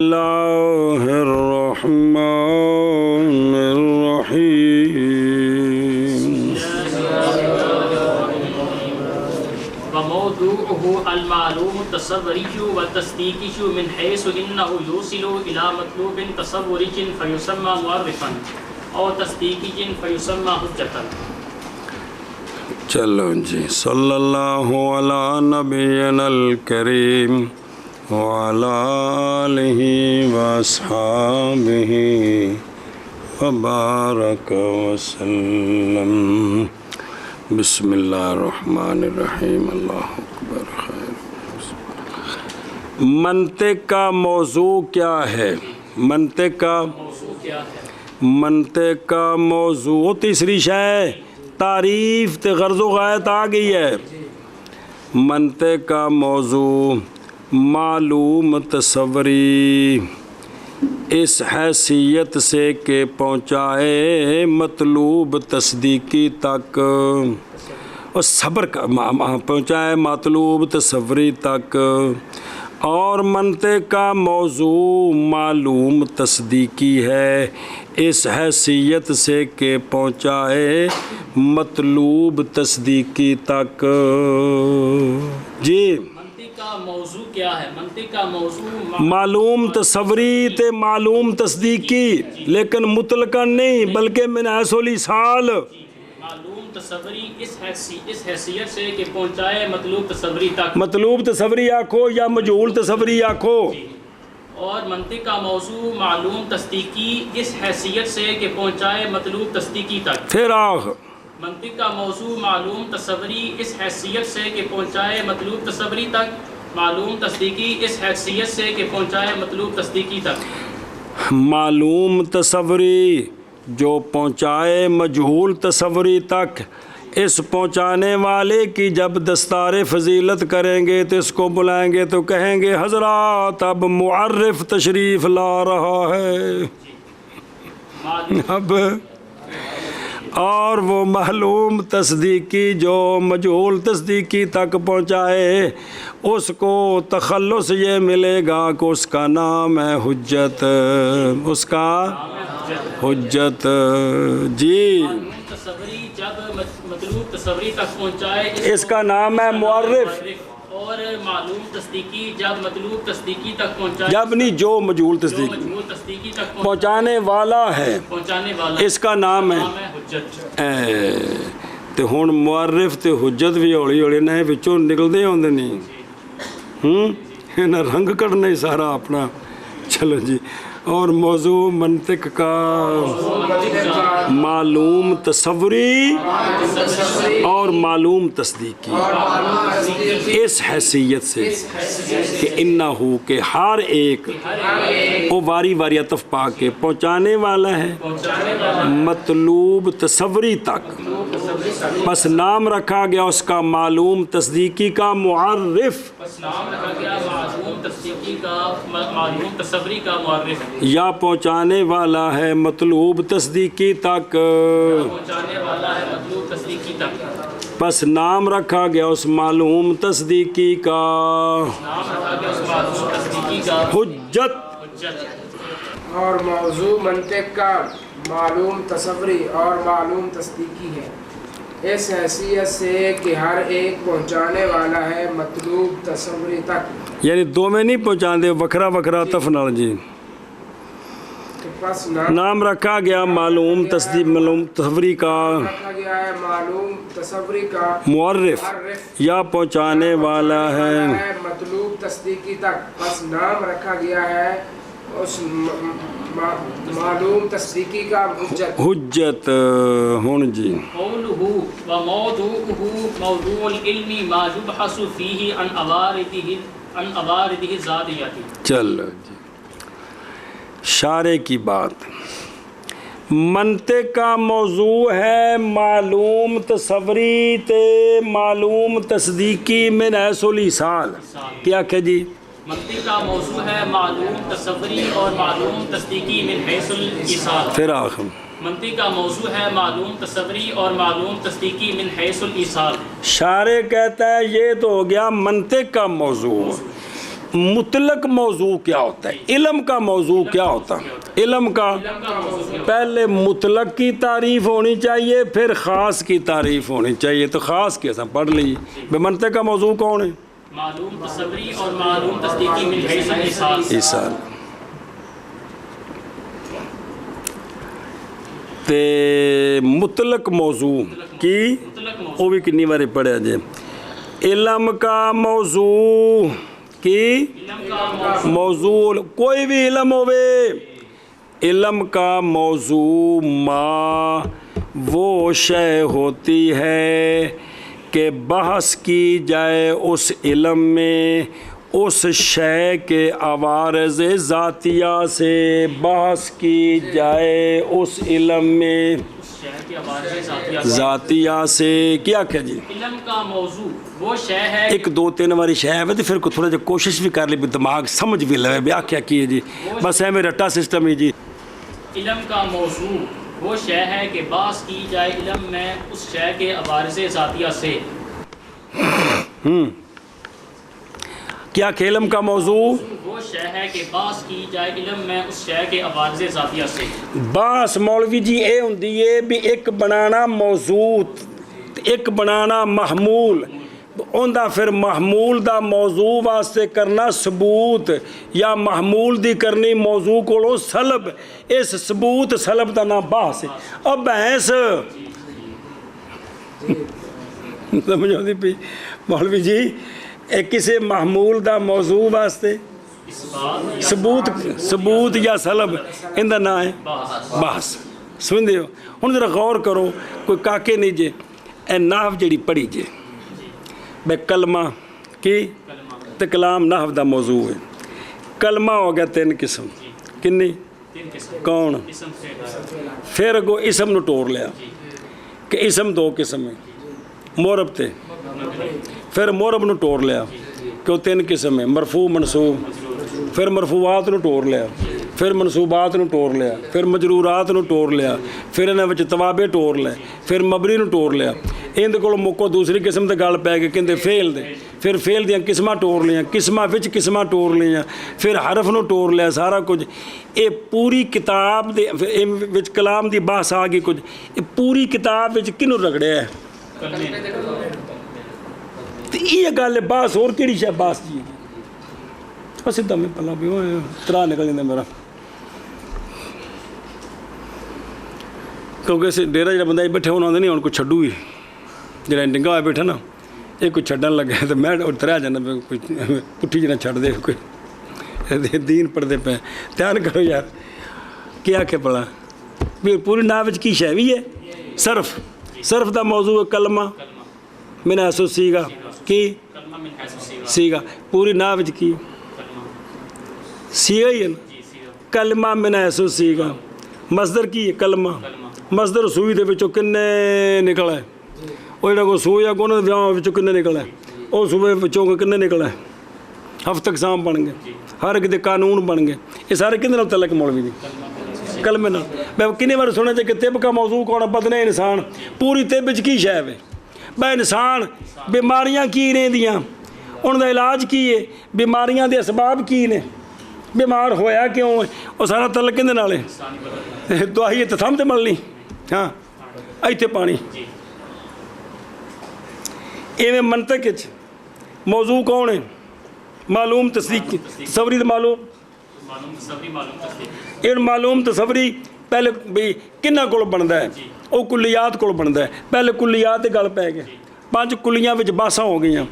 اللہ الرحمن الرحیم وموضوعه المعلوم التصوری والتصدیقی من حیث انه یوصل الى مطلوب تصوری فیسمى معرفا اور تصدیقی فیسمى حجتا۔ چلو جی، صلی اللہ علی نبینا الکریم وعلی آلہ واصحابہ وبارک وسلم۔ بسم اللہ الرحمن الرحیم۔ اللہ اکبر خیر۔ منطق کا موضوع کیا ہے؟ منطق کا موضوع تیسری شے تعریف تے غرض و غایت آ گئی ہے۔ منطق کا موضوع معلوم تصوری اس حیثیت سے کہ پہنچائے مطلوب تصدیقی تک، اور صبر کا پہنچائے مطلوب تصوری تک، اور منطق کا موضوع معلوم تصدیقی ہے اس حیثیت سے کہ پہنچائے مطلوب تصدیقی تک۔ جی، منطق کا موضوع کیا ہے؟ منطق کا موضوع معلوم تصوری تے معلوم تصدیقی، لیکن مطلقاً نہیں بلکہ من حیث الایصال۔ معلوم تصوری اس حیثیت سے کہ پہنچائے مطلوب تصوری تک۔ مطلوب تصوری آکھو یا مجہول تصوری آکھو۔ اور منطق کا موضوع معلوم تصدیقی اس حیثیت سے کہ پہنچائے مطلوب تصدیقی تک۔ پھر آخ منطق کا موضوع معلوم تصوری اس حیثیت سے کہ پہنچائے مطلوب تصوری تک، معلوم تصدیقی اس حیثیت سے کہ پہنچائے مطلوب تصدیقی تک۔ معلوم تصوری جو پہنچائے مجہول تصوری تک، اس پہنچانے والے کی جب دستار فضیلت کریں گے تو اس کو بلائیں گے تو کہیں گے حضرات اب معرف تشریف لا رہا ہے اب۔ اور وہ معلوم تصدیقی جو مجہول تصدیقی تک پہنچائے اس کو تخلص یہ ملے گا کہ اس کا نام ہے حجت، اس کا حجت۔ جی، تصوری جب مطلوب تصوری تک پہنچائے اس کا نام ہے معرف، اور معلوم تصدیقی جب مطلوب تصدیقی تک پہنچائے، جب نہیں جو مجہول تصدیقی مجہول تصدیقی تک پہنچانے والا ہے پہنچانے والا اس کا نام ہے حجت۔ تے ہن معرف تے حجت بھی ہولی ہولی نہ وچوں نکلدے ہوندے نہیں، نہ رنگ کڑنا ہی سارا اپنا۔ چلو جی، اور موضوع منطق کا معلوم تصوری اور معلوم تصدیقی اس حیثیت سے کہ انہو کہ ہر ایک وہ واری واری عطف پا کے پہنچانے والا ہے مطلوب تصوری تک، بس نام رکھا گیا اس کا معلوم تصدیقی کا معرف، نام رکھا گیا معلوم تصدیقی کا معلوم تصوری کا معرف، یا پہنچانے والا ہے مطلوب تصدیقی تک، پہنچانے والا ہے مطلوب تصدیقی تک، بس نام رکھا گیا اس معلوم تصدیقی کا نام رکھا گیا اس معلوم تصدیقی کا حجت۔ اور موضوع منطق کا معلوم تصوری اور معلوم تصدیقی ہے اس حیثیت سے کہ ہر ایک پہنچانے والا ہے مطلوب تصوری تک۔ یعنی دو میں نہیں پہنچاندے، وکھرا وکھرا تفنال۔ جی، پس نام رکھا گیا معلوم تصوری کا رکھا گیا ہے معلوم تصوری کا معرف، یا پہنچانے والا ہے مطلوب تصدیقی تک، بس نام رکھا گیا ہے اس معلوم تصدیقی کا حجت۔ ہون جی، قولہ وموضوعہ موضوع العلم ما یبحث فیہ عن عوارضہ الذاتیہ۔ چلو جی، شارع کی بات۔ منطق کا موضوع ہے معلوم تصوری تے معلوم تصدیقی من حیث الایصال۔ کیا کہ جی؟ منطق کا موضوع ہے معلوم تصوری اور معلوم تصدیقی من حیث الایصال۔ پھر آخر منطق کا موضوع ہے معلوم تصوری اور معلوم تصدیقی من حیث الایصال۔ شارع کہتا ہے یہ تو ہو گیا منطق کا موضوع، مطلق موضوع کیا ہوتا ہے، علم کا موضوع کیا ہوتا ہے؟ علم کا پہلے مطلق کی تعریف ہونی چاہیے، پھر خاص کی تعریف ہونی چاہیے. تو خاص کیسا پڑھ لیجیے. بے منطق کا موضوع کون ہے؟ معلوم تصوری اور معلوم تصدیقی من حیث الحصال. ایصال. تے مطلق موضوع کی وہ بھی کنی باری پڑھیا جی. علم کا موضوع کی موضوع کوئی بھی علم ہوئے، علم کا موضوع ما وہ شے ہوتی ہے کہ بحث کی جائے اس علم میں اس شے کے عوارض ذاتیہ سے، بحث کی جائے اس علم میں ذاتیہ سے. کیا کیا جی؟ علم کا موضوع وہ شے ہے. ایک دو تین باری شے ہے تو پھر تھوڑا جا کوشش بھی کر لی بھی دماغ سمجھ بھی لے بھی کیا کیے جی. بس ہے میرا رٹا سسٹم ہی جی. علم کا موضوع وہ شے ہے کہ بحث کی جائے علم میں اس شے کے عوارض ذاتیہ سے. کیا کہ علم کا موضوع وہ شے ہے کہ بحث کی جائے علم میں اس شے کے عوارض ذاتیہ سے. بحث مولوی جی اے ہوندی ہے بھی ایک بنانا موضوع ایک بنانا محمول اوندا پھر محمول دا موضوع واسطے کرنا ثبوت یا محمول دی کرنی موضوع کولو سلب. اس ثبوت سلب دا نام بحث ہے. اب بحث سمجھو دی پی مولوی جی ایک کسی محمول دا موضوع واسطے ثبوت یا سلب ان دا نام ہے بحث. سمجھ دیو. ہن ذرا غور کرو کوئی کاکے نہیں جے اے نحو جڑی پڑھی جے بے کلمہ کی تے کلام نحو دا موضوع ہے. کلمہ ہو گیا تین قسم کنی کون پھر اگو اسم نو ٹور لیا کہ اسم دو قسم ہے مورب تے پھر مورب نو ٹور لیا کہ وہ تین قسم ہے مرفوع منصوب. پھر مرفوعات نو ٹور لیا پھر منصوبات نو ٹور لیا پھر مجرورات نو ٹور لیا پھر انہاں وچ توابع ٹور لے پھر مبنی نو ٹور لیا. اندے کول موکو دوسری قسم تے گل پے گئی کہندے فعل دے پھر فعل دیاں قسماں ٹور لیاں قسماں وچ قسماں ٹور لیاں پھر حرف نو ٹور لیا سارا کچھ. اے پوری کتاب دے وچ کلام دی بحث آ گئی کچھ. اے پوری کتاب وچ کنوں رگڑیا ہے تے یہ گل بحث اور کیڑی شے بحث جی سیدھا میں پلا بھی ترا نکل جاتا میرا کیونکہ ڈیرا جا بندہ بیٹھے ہونا آدھے نہیں ہوں کوئی چڈو ہی جا ڈنگا ہوا بیٹھا نا یہ کوئی چڈن لگا تو میں تریا جانا کوئی پٹھی جنا چڑھ دے کوئی دین پڑھتے پہ دھیان کرو یار کیا کہ پڑھا بھی پوری ناو کی شے بھی ہے. صرف دا موضوع کلمہ من حیث سیغہ کی سیغہ پوری ناو کی سیغہ ہی ہے نا کلمہ من حیث سیغہ. مصدر کی ہے کلمہ مصدر سوئی دے وچوں کنے نکلا ہے وہ جڑا کو سوئی یا کونے دے وچوں کنے نکلا ہے وہ صوبے وچوں کنے نکلا ہے. ہفت اقسام بن گئے ہر ایک دے قانون بن گئے. یہ سارے کنے نال تعلق مولوی دی کلمے نال. میں کنے بار سنیا کہ طب کا موضوع کون ہے بدن انسان. پوری طب وچ کی شے ہے بے انسان بیماریاں کی نے دیاں ان دا علاج کی ہے بیماریاں دے اسباب کی نے بیمار ہویا کیوں ہے وہ سارا تعلق کنے نال ہے. دوائی تے تھم تے ملنی ہاں ایتھے پانی. ایویں منطق وچ موضوع کون ہے معلوم تصدیق تصوری معلوم ان معلوم تصوری پہلے بھی کنہ کول بندا ہے وہ کلیات کول بندا ہے. پہلے کلیات تے گل پے گئے 5 کلیاں وچ باساں ہو گئیاں.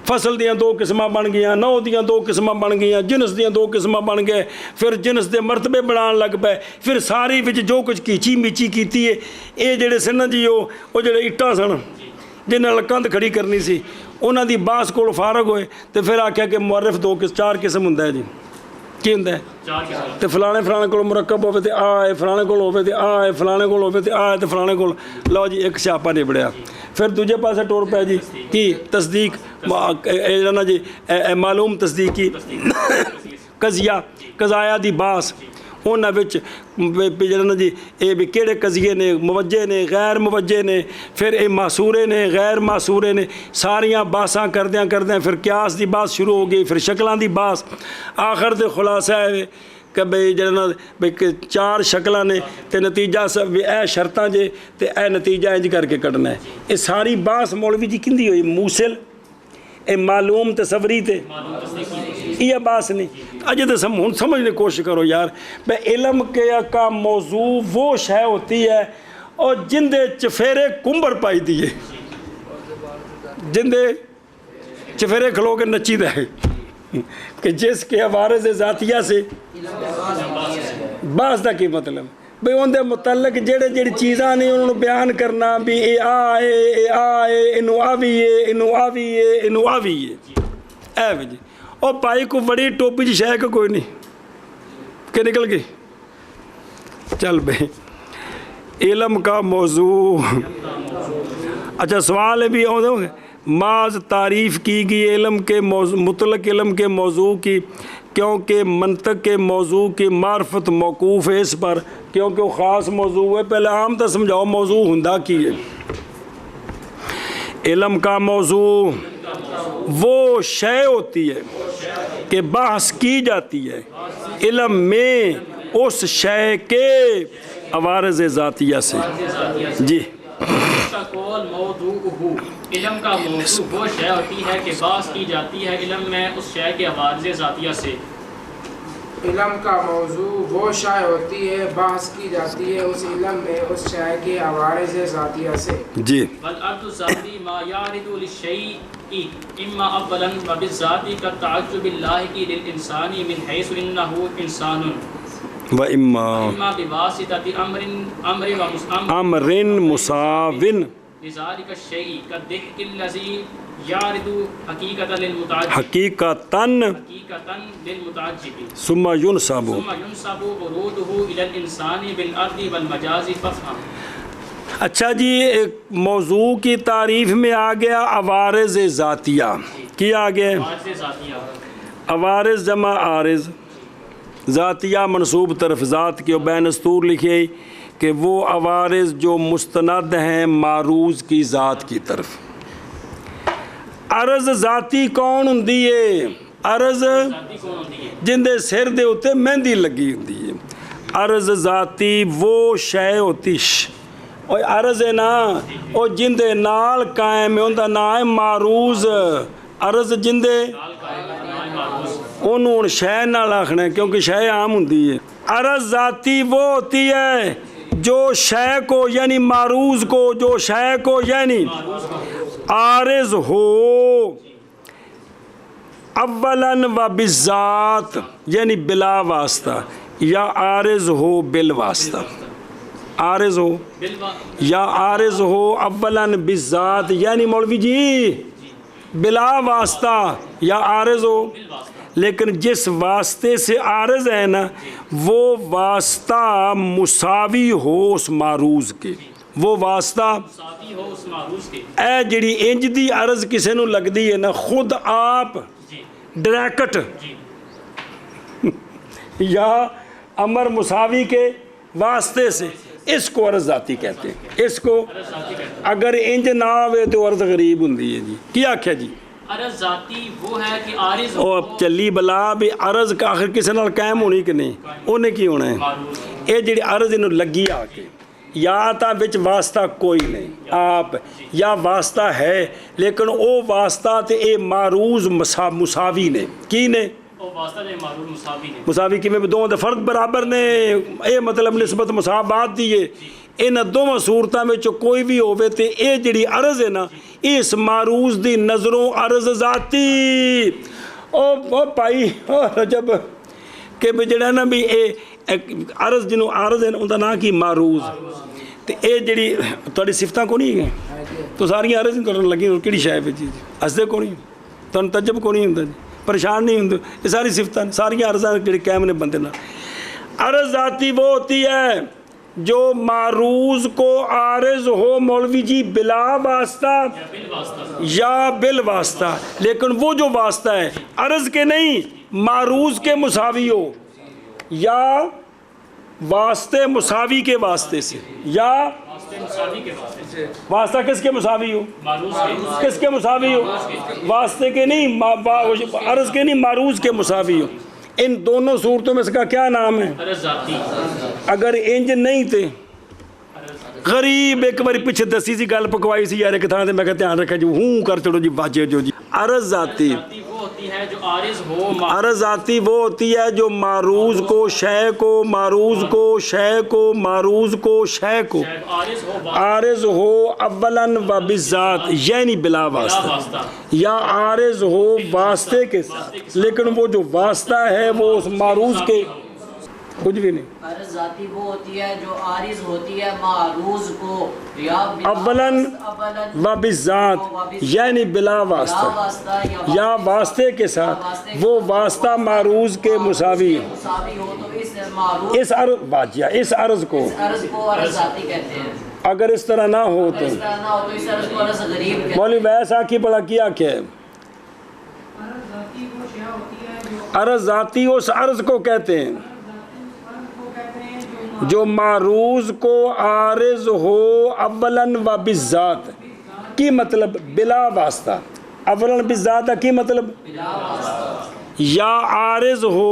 فصل دیاں 2 قسماں بن گئیاں نو دیاں 2 قسماں بن گئیاں جنس دیاں 2 قسماں بن گئے پھر جنس دے مرتبے بنان لگ پے پھر ساری وچ جو کچھ کیچی میچی کیتی ہے. یہ جڑے سن جی وہ جڑے اٹاں سن جن نال کندھ کھڑی کرنی سی انہاں دی باس کول فارغ ہوئے تے پھر آکھیا کہ معرف 4 قسم ہوندا ہے جی کی ہوندا ہے تے فلانے کول مرکب ہوے تے آ ہے فلانے کول ہوے تے آ ہے فلانے کول ہوے تے آ ہے تے فلانے کول لو جی ایک سیاپا نبڑیا. پھر دوجے پاسے ٹور پے جی کی تصدیق جی معلوم تصدیقی قضیہ قضایا دی باس ਉਹਨਾਂ ਵਿੱਚ ਜਿਹੜਾ ਨਾ ਜੀ ਇਹ ਵੀ ਕਿਹੜੇ ਕਜ਼ੀਏ ਨੇ, ਮੁਵੱਜੇ ਨੇ, ਗੈਰ ਮੁਵੱਜੇ ਨੇ, ਫਿਰ ਇਹ ਮਾਸੂਰੇ ਨੇ, ਗੈਰ ਮਾਸੂਰੇ ਨੇ, ਸਾਰੀਆਂ ਬਾਸਾਂ ਕਰਦਿਆਂ ਕਰਦਿਆਂ ਫਿਰ ਕਿਆਸ ਦੀ ਬਾਤ ਸ਼ੁਰੂ ਹੋ ਗਈ, ਫਿਰ ਸ਼ਕਲਾਂ ਦੀ ਬਾਸ। ਆਖਰ ਤੇ ਖੁਲਾਸਾ ਹੈ کہ بھئی جڑا بھئی چار شکلاں نے تے نتیجہ اے شرطاں جے تے اے نتیجہ انج کر کے کڈنا ہے۔ یہ ساری باس مولوی جی کندی ہوئی موصل اے معلوم تصوری تے یہ باس نہیں۔ اجے تے سمجھنے کی کوشش کرو یار، بھئی علم کے کا موضوع وہ شے ہوتی ہے اور جندے چفیرے کمبر پائی دیئے، جندے چفیرے کھلو کے نچی دے کہ جس کے عوارض ذاتیہ سے باس دا کی مطلب بھئی ان دے متعلق جڑی چیزاں نہیں انہوں بیان کرنا بھی اے آئے انہوں آویے اے بھی جی۔ اور پائی کو بڑی ٹوپی جی شاہ کا کوئی نہیں کہ نکل گئی۔ چل بھئی علم کا موضوع، اچھا سوال بھی ہوں گے، بعض تعریف کی گئی علم کے مطلق علم کے موضوع کی، کیونکہ منطق کے موضوع کی معرفت موقوف ہے اس پر، کیونکہ وہ خاص موضوع ہے۔ پہلے عام تا سمجھاؤ موضوع ہندہ کی ہے۔ علم کا موضوع وہ شے ہوتی ہے کہ بحث کی جاتی ہے علم میں اس شے کے عوارض ذاتیہ سے۔ جی کا قول موضوع ہو، علم کا موضوع وہ شے ہوتی ہے کہ بحث کی جاتی ہے علم میں اس شے کے عوارض ذاتیہ سے۔ علم کا موضوع وہ شے ہوتی ہے بحث کی جاتی ہے اس علم میں اس شے کے عوارض ذاتیہ سے۔ جی والارض الذاتی ما یعرض للشیء اما اولا وبالذات كالتعجب اللاحق للانسان من حيث انه انسان وَإِمَّا بواسطة امر مساون لذلك الشيء كالضحك الذي يعرض حقيقة للمتعجب حقیقتاً للمتعجب ثم ينسب۔ ثم ينسب وروده إلى الإنسان بالأرض والمجاز فافهم۔ اچھا جی ایک موضوع کی تعریف میں آ گیا عوارض ذاتیہ، کیا آ گیا؟ عوارض ذاتیہ، عوارض جمع عارض، ذاتیہ منصوب طرف ذات کے بین استور لکھے کہ وہ عوارض جو مستند ہیں معروض کی ذات کی طرف۔ عرض ذاتی کون ہوندی ہے؟ عرض جندے سر دے ہوتے مہندی لگی ہوندی ہے۔ عرض ذاتی وہ شے ہوتی اور عرض ہے نا وہ جندے نال قائم ہے، اندہ نام ہے معروض۔ عرض جندے انہوں شے نہ آخنا ہے کیونکہ شے عام ہوندی ہے۔ عرض ذاتی وہ ہوتی ہے جو شے کو یعنی معروض کو، جو شے کو یعنی عارض ہو اولاً و بالذات یعنی بلا واسطہ، یا عارض ہو بالواسطہ، عارض ہو یا عارض ہو اولاً بالذات یعنی مولوی جی بلا واسطہ یا عارض ہو، لیکن جس واسطے سے عارض ہے نا وہ واسطہ مساوی ہو اس معروض کے، وہ واسطہ اے جڑی انج دی عرض کسے نو لگ دی ہے نا خود آپ ڈریکٹ یا امر مساوی کے واسطے سے، اس کو عرض ذاتی کہتے ہیں۔ اس کو اگر انج نہ ہوئے تو عرض غریب ہوندی ہے۔ جی کیا کیا جی؟ عرض ذاتی وہ ہے کہ عارض او چلی بلا بھی عرض کا آخر کسی نال قائم ہونی کہ نہیں، انہیں کی ہونا ہے؟ اے جڑی عرض انہوں لگی آ کے یا تا بچ واسطہ کوئی نہیں آپ، یا واسطہ ہے لیکن او واسطہ تے اے معروض مساوی نے، کی نے؟ مساوی کی میں دونوں دے فرق برابر نے، اے مطلب نسبت مساوات دیئے۔ ان دونوں صورتوں میں کوئی بھی ہوئے تے اے جڑی عرض ہے نا اس معروض دی نظروں عرض ذاتی او پائی رجب کہ جڑا نا بھی اے عرض جنہوں عارض ہے ان دا نا کی معروض تے اے جڑی تھوڑی صفتاں کو نہیں گئے تو ساری عرض نہیں کرنے لگی اور کیڑی شاید پہ چیز ہسدے کو نہیں تو تجب کو نہیں ہوں پریشان نہیں ہوں، یہ ساری صفتاں ساری عرضاں جڑی قائم نے بندے نا۔ عرض ذاتی وہ ہوتی ہے جو معروض کو عارض ہو مولوی جی بلا واسطہ یا بالواسطہ، لیکن وہ جو واسطہ ہے عرض کے نہیں معروض کے مساوی ہو، یا واسطے مساوی کے واسطے سے، یا مساوی کے واسطے، واسطہ کس کے مساوی ہو؟ معروض کے، کس کے مساوی ہو؟ واسطے کے نہیں، عرض کے نہیں، معروض کے مساوی ہو۔ ان دونوں صورتوں میں اس کا کیا نام ہے؟ عرض ذاتی، اگر انج نہیں تھے، غریب ایک بار پیچھے دسی سی گل پکوائی سی یار ایک تھان سے، میں کہ دھیان رکھا جی ہوں کر چڑو جی واجے جو جی۔ عرض ذاتی، ذاتی وہ ہوتی ہے جو عارض ہو، عرض ذاتی وہ ہوتی ہے جو معروض کو، شے کو، معروض کو، شے کو، معروض کو، شے کو عارض ہو، عارض ہو اولاً و بالذات، یعنی بلا واسطہ، واسطہ، یا عارض ہو واسطے کے ساتھ، لیکن وہ جو واسطہ ہے وہ اس معروض کے کچھ بھی نہیں۔ عرض ذاتی وہ ہوتی ہے جو عارض ہوتی ہے معروض کو، یا اولاً و بالذات، یعنی بلا واسطہ یا واسطے کے ساتھ، وہ واسطہ معروض کے مساوی ہے۔ مساوی ہو تو اس معروض اس عرض باجیا، اس عرض کو عرض کو عرض ذاتی کہتے ہیں۔ اگر اس طرح نہ ہو تو اس طرح نہ ہو تو اس عرض کو عرض غریب کہتے ہیں۔ مولوی ویسا کی بڑا کیا ہے؟ عرض ذاتی اس عرض کو کہتے ہیں جو معروض کو عارض ہو اولاً و بالذات، کی مطلب بلا واسطہ، اولاً بالذات کی مطلب یا عارض ہو،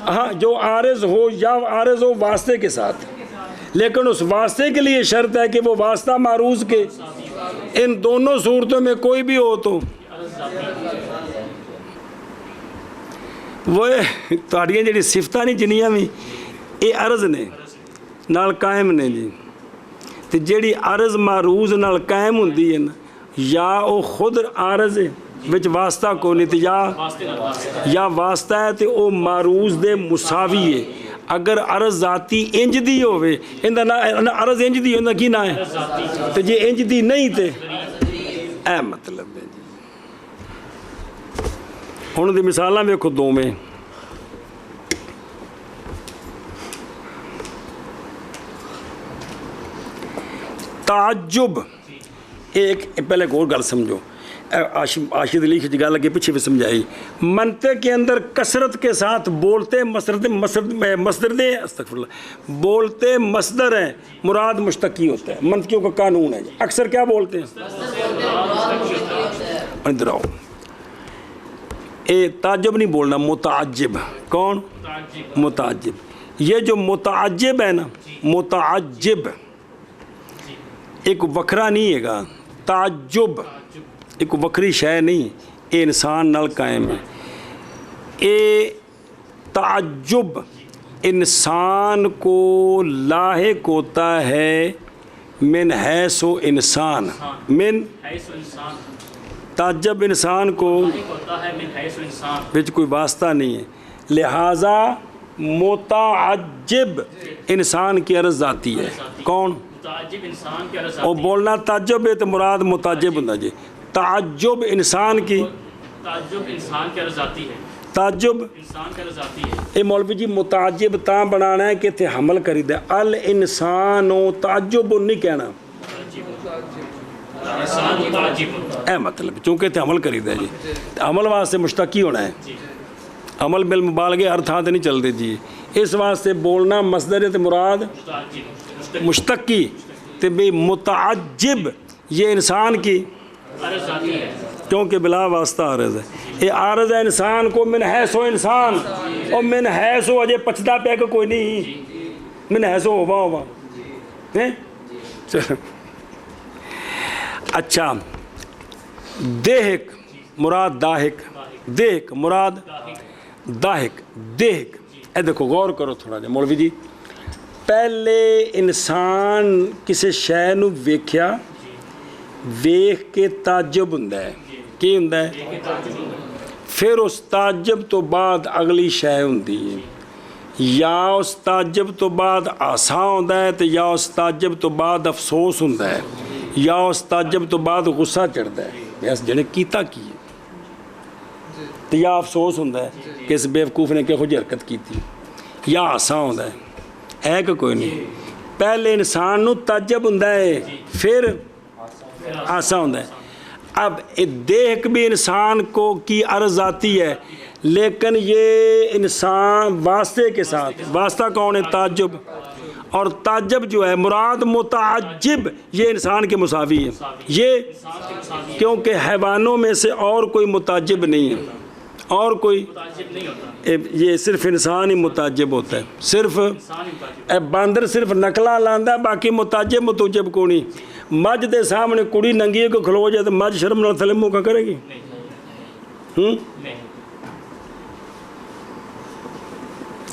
ہاں جو عارض ہو، یا عارض ہو واسطے کے ساتھ، لیکن اس واسطے کے لیے شرط ہے کہ وہ واسطہ معروض کے، ان دونوں صورتوں میں کوئی بھی ہو تو وہ تہاڈیاں جڑی صفتاں نہیں جنیاں بھی یہ عرض نے نال قائم نے جی، تے جڑی عرض معروض نال قائم ہوندی ہے نا، یا وہ خود عارض ہے وچ واسطہ کو نہیں، تے یا واسطہ ہے تے وہ معروض دے مساوی ہے۔ اگر عرض ذاتی انج دی ہوئے اندا نہ عرض انج دی ہوندا کی نہ ہے، تے جے انج دی نہیں تے اے مطلب ہے جی۔ ہن دی مثالاں ویکھو دو میں، تعجب، ایک پہلے ایک اور گل سمجھو، آشد علی کی گل لگے پیچھے بھی سمجھائی، منطق کے اندر کثرت کے ساتھ بولتے مصدر دے استغفر اللہ، بولتے مصدر ہیں مراد مشتقی ہوتا ہے، منطقیوں کا قانون ہے جی۔ اکثر کیا بولتے ہیں؟ ادھر آؤ، اے تعجب نہیں بولنا، متعجب۔ کون؟ متعجب۔ یہ جو متعجب ہے نا، متعجب ایک وکھرا نہیں ہے گا، تعجب ایک وکری شے نہیں، اے انسان نال قائم ہے۔ اے تعجب انسان کو لاحق ہوتا ہے من حیث و انسان، من تعجب انسان کو بچ کوئی واسطہ نہیں ہے، لہٰذا متعجب انسان کی عرض ذاتی ہے۔ کون؟ اور بولنا تعجب ہے تو مراد متعجب ہوتا جی، تعجب انسان کی، تعجب انسان کی عرض ذاتی ہے، تعجب انسان کی عرض ذاتی ہے۔ اے مولوی جی متعجب تاں بنانا ہے کہ تے حمل کری دے، الانسان تعجب نہیں کہنا، انسان متعجب، اے مطلب چونکہ تے عمل کری دے جی، عمل واسطے مشتقی ہونا ہے، عمل بالمبالغے ہر تھان تے نہیں چل دے جی، اس واسطے بولنا مصدر تے مراد مشتقی، تے بے متعجب یہ انسان کی عرض ذاتی ہے، کیونکہ بلا واسطہ عارض ہے۔ یہ عارض ہے انسان کو من حیث و انسان، اور من حیث و اجے پچھتا پہ کہ کوئی نہیں، من حیث و ہوا چلو اچھا۔ دیہک مراد داہک، دیہک مراد داہک، دیہک۔ اے دیکھو غور کرو تھوڑا جا مولوی جی، پہلے انسان کسی شے نو ویکھیا، ویکھ کے تعجب ہوندا ہے، کی ہوندا ہے؟ پھر اس تعجب تو بعد اگلی شے ہوندی ہے، یا اس تعجب تو بعد آسا ہوندا ہے تے یا اس تعجب تو بعد افسوس ہوندا ہے، یا اس تعجب تو بعد غصہ چڑھدا ہے بس جنے کیتا کی ہے، تے یا افسوس ہوندا ہے کہ اس بیوقوف نے کہو جی حرکت کیتی، یا آسا ہوندا ہے کہ کوئی نہیں۔ پہلے انسان نو تعجب ہوندا ہے، پھر آسا ہوندا ہے۔ اب دیکھ بھی انسان کو کی عرض آتی ہے، لیکن یہ انسان واسطے کے ساتھ، واسطہ کون ہے؟ تعجب، اور تعجب جو ہے مراد متعجب، یہ انسان کے مساوی ہے، یہ کیونکہ حیوانوں میں سے اور کوئی متعجب نہیں ہے، اور کوئی یہ صرف انسان ہی متعجب ہوتا ہے، صرف باندر صرف نقلہ لاندہ، باقی متعجب کو نہیں۔ مجھ دے سامنے کڑی ننگی کو کھلو جائے تو مجھ شرم نہ تھلے منہ کا کرے گی؟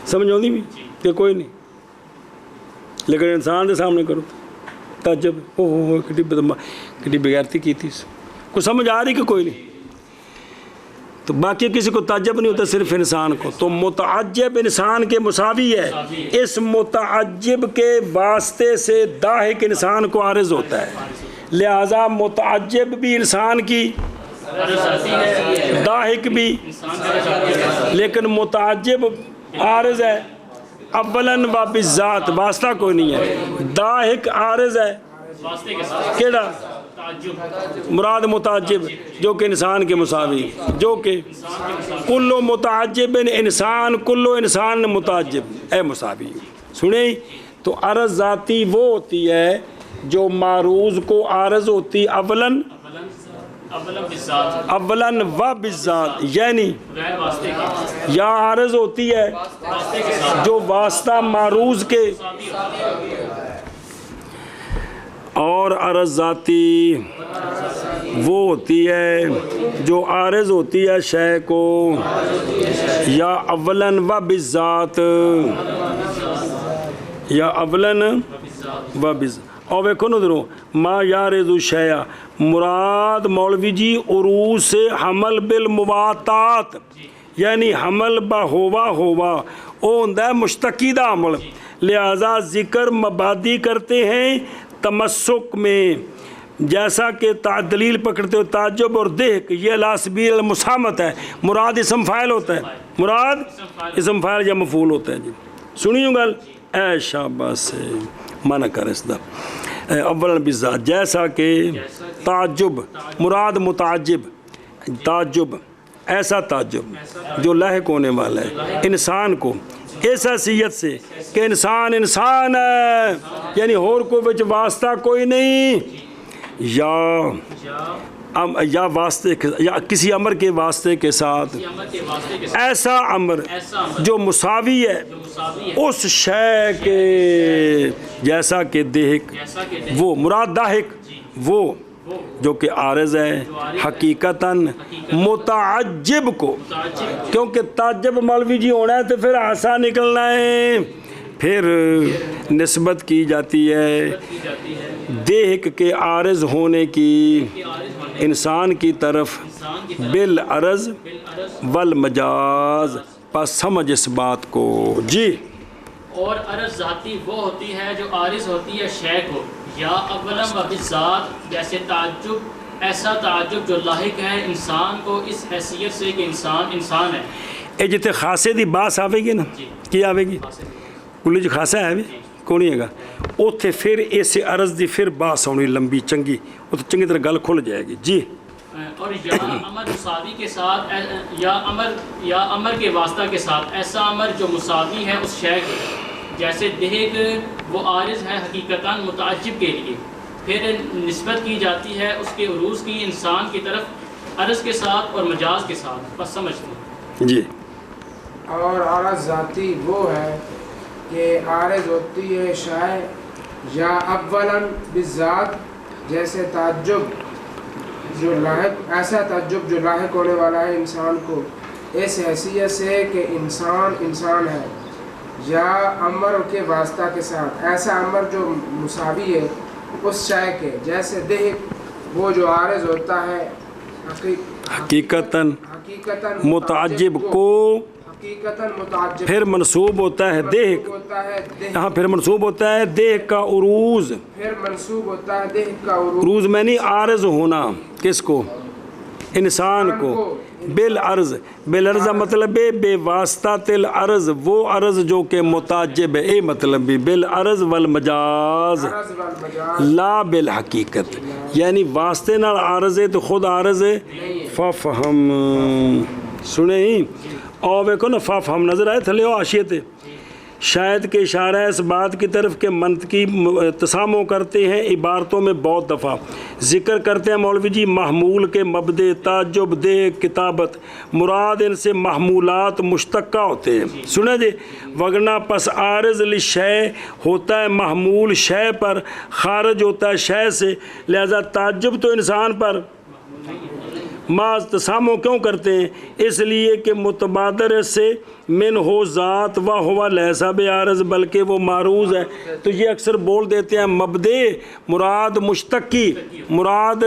سمجھ آتی بھی کہ کوئی نہیں، لیکن انسان دے سامنے کرو تعجب، اوہ کتنی بغیرتی کی تھی، کوئی سمجھ آ رہی کہ کوئی نہیں؟ تو باقی کسی کو تعجب نہیں ہوتا، صرف انسان کو۔ تو متعجب انسان کے مساوی ہے، اس متعجب کے واسطے سے ضاحک انسان کو عارض ہوتا ہے، لہذا متعجب بھی انسان کی، ضاحک بھی، لیکن متعجب عارض ہے اولاً و بالذات، واسطہ کوئی نہیں ہے، ضاحک عارض ہے کیڑا؟ مراد متعجب جو کہ انسان کے مساوی، جو کہ کلو متعجب انسان، کلو انسان متعجب اے مساوی۔ سنیں، تو عرض ذاتی وہ ہوتی ہے جو معروض کو عارض ہوتی اولاً و بالذات، یعنی یا عارض ہوتی ہے جو واسطہ معروض کے، اور عرض ذاتی وہ ہوتی ہے جو عارض ہوتی ہے شے کو یا اولاً و بالذات، یا اولاً و بالذات۔ اور ویکھو نا درو ما یارض شیء، مراد مولوی جی عروض سے حمل بالمواتات، یعنی حمل با ہوا او ہوندہ ہے مشتقی دا عمل، لہذا ذکر مبادی کرتے ہیں تمسک میں، جیسا کہ دلیل پکڑتے ہو تعجب اور دیکھ، یہ علی سبیل المسامت ہے، مراد اسم فاعل ہوتا ہے، مراد اسم فاعل یا مفعول ہوتا ہے۔ جی سنیوں گل، اے شاباش سے منع کر اس دا اول بالذات، جیسا کہ تعجب مراد متعجب، تعجب ایسا تعجب جو لاحق ہونے والا ہے انسان کو اس حیثیت سے کہ انسان ہے، یعنی اور کوئی وچ واسطہ کوئی نہیں، یا واسطے یا کسی امر کے واسطے کے ساتھ، ایسا امر جو مساوی ہے اس شے کے، جیسا کہ دیکھ، وہ مراد ضاحک وہ جو کہ عارض ہے حقیقتاً متعجب کو، کیونکہ تعجب مولوی جی ہونا ہے تو پھر ہنسا نکلنا ہے، پھر نسبت کی جاتی ہے دیکھ کے عارض ہونے کی انسان کی طرف، بالعرض والمجاز، پس سمجھ اس بات کو۔ جی اور عرض ذاتی وہ ہوتی ہے جو عارض ہوتی ہے شے کو، یا اولا و بالذات، جیسے تعجب، ایسا تعجب جو لاحق ہے انسان کو اس حیثیت سے کہ انسان ہے۔ اے جتے خاصے دی باس آوے گی نا، کی آوے گی؟ کلی جو خاصا ہے بھی کونی ہے گا، اوتھے پھر ایسے عرض دی پھر باس ہونی لمبی چنگی، اوتھے چنگی طرح گل کھل جائے گی۔ جی اور یا امر مساوی کے ساتھ، یا امر کے واسطہ کے ساتھ، ایسا امر جو مساوی ہے اس شے کے، جیسے دیکھ وہ عارض ہے حقیقتاً متعجب کے لیے، پھر نسبت کی جاتی ہے اس کے عروض کی انسان کی طرف عرض کے ساتھ اور مجاز کے ساتھ، بس سمجھتے ہیں۔ جی اور عرض ذاتی وہ ہے کہ عارض ہوتی ہے شے یا اولاً بالذات، جیسے تعجب جو لاحق، ایسا تعجب جو لاحق ہونے والا ہے انسان کو اس حیثیت سے کہ انسان ہے، یا امر کے واسطہ کے ساتھ، ایسا امر جو مساوی ہے اس شے کے، جیسے دیکھ وہ جو عارض ہوتا ہے حقیقتاً متعجب کو، پھر منصوب ہوتا ہے دیکھ، ہاں پھر منصوب ہوتا ہے دیکھ کا عروض، پھر منصوب ہوتا ہے دیکھ کا عروض میں نہیں عارض ہونا، کس کو؟ انسان کو، بالعرض، بالعرض مطلب ہے بے واسطہ العرض، وہ عرض جو کہ متعجب ہے، اے مطلب بھی بالعرض والمجاز لا بالحقیقت، یعنی واسطے نال عارض ہے تو خود عارض ہے ففہم سنے ہی اور ویکھو نا ففہم نظر آئے تھلے ہو حاشیے تے شاید کہ اشارہ ہے اس بات کی طرف کہ منطقی تسامح کرتے ہیں عبارتوں میں بہت دفعہ ذکر کرتے ہیں مولوی جی محمول کے مبدے تعجب دے کتابت مراد ان سے محمولات مشتقہ ہوتے ہیں سنے جی وگرنہ پس عارض لشے ہوتا ہے محمول شے پر خارج ہوتا ہے شے سے لہذا تعجب تو انسان پر معاذ تسامح کیوں کرتے ہیں اس لیے کہ متبادر سے من ہو ذات و ہوا لیسا بے عارض بلکہ وہ معروض ہے تو یہ اکثر بول دیتے ہیں مبدے مراد مشتقی مراد